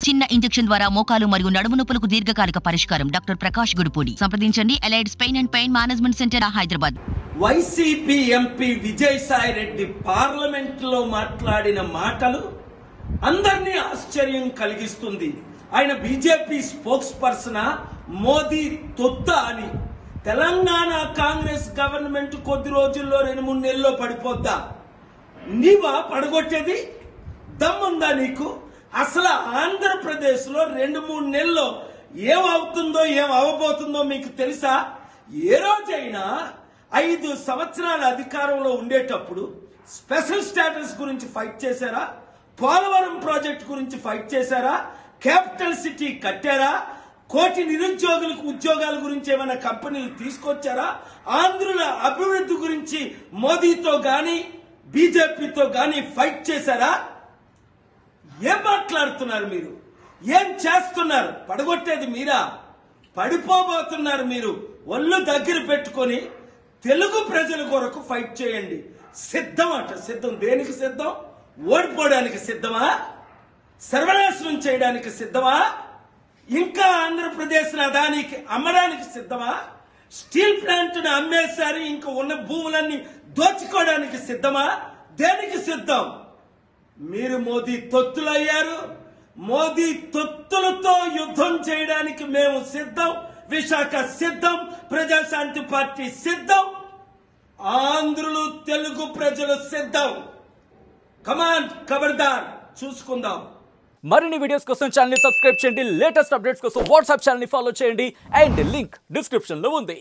చిన్న ఇంజెక్షన్ ద్వారా మోకాలు మరియు నడుము నొప్పులకు దీర్ఘకాలిక పరిష్కారం. డాక్టర్ ప్రకాష్ గుడిపూడి. సంప్రదించండి. Allieds pain and pain management centre, Hyderabad. YCP MP Vijayasai Reddy parliament లో మాట్లాడిన మాటలు అందరినీ ఆశ్చర్యం కలిగిస్తుంది. ఆయన బీజేపీ స్పోక్స్ పర్సన్, మోదీ తొత్త అని. తెలంగాణ కాంగ్రెస్ గవర్నమెంట్ కొద్ది రోజుల్లో 2-3 నెలల్లో పడిపోద్దా? నీవా పడగొట్టేది? దమ్ముందా నీకు? అసలు ఆంధ్రప్రదేశ్ లో 2-3 నెలల్లో ఏమవుతుందో ఏం అవబోతుందో మీకు తెలుసా? ఏ రోజైనా 5 సంవత్సరాల అధికారంలో ఉండేటప్పుడు స్పెషల్ స్టేటస్ గురించి ఫైట్ చేశారా? పోలవరం ప్రాజెక్ట్ గురించి ఫైట్ చేశారా? క్యాపిటల్ సిటీ కట్టారా? 1 కోటి నిరుద్యోగులకు ఉద్యోగాల గురించి ఏమైనా కంపెనీలు తీసుకొచ్చారా? ఆంధ్రుల అభివృద్ధి గురించి మోదీతో గాని బీజేపీతో గాని ఫైట్ చేశారా? ఏం మాట్లాడుతున్నారు మీరు? ఏం చేస్తున్నారు? పడగొట్టేది మీరా? పడిపోబోతున్నారు మీరు. ఒళ్ళు దగ్గర పెట్టుకొని తెలుగు ప్రజల కొరకు ఫైట్ చేయండి. సిద్ధం అట. సిద్ధం దేనికి సిద్ధం? ఓడిపోవడానికి సిద్ధమా? సర్వనాశనం చేయడానికి సిద్ధమా? ఇంకా ఆంధ్రప్రదేశ్ అదానికి అమ్మడానికి సిద్ధమా? స్టీల్ ప్లాంట్ ను అమ్మేశారు, ఇంకా ఉన్న భూములన్నీ దోచుకోవడానికి సిద్ధమా? దేనికి సిద్ధం? మీరు మోదీ తొత్తులయ్యారు. మోదీ తొత్తులతో యుద్ధం చేయడానికి మేము సిద్ధం. విశాఖ సిద్ధం. ప్రజాశాంతి పార్టీ సిద్ధం. ఆంధ్రులు తెలుగు ప్రజలు సిద్ధం. కమాన్, ఖబర్దార్, చూసుకుందాం. మరిన్ని వీడియోస్ కోసం ఛానల్ ని సబ్స్క్రైబ్ చేయండి. లేటెస్ట్ అప్డేట్స్ కోసం వాట్సాప్ ఛానల్ ని ఫాలో చేయండి. అండ్ లింక్ డిస్క్రిప్షన్ లో ఉంది.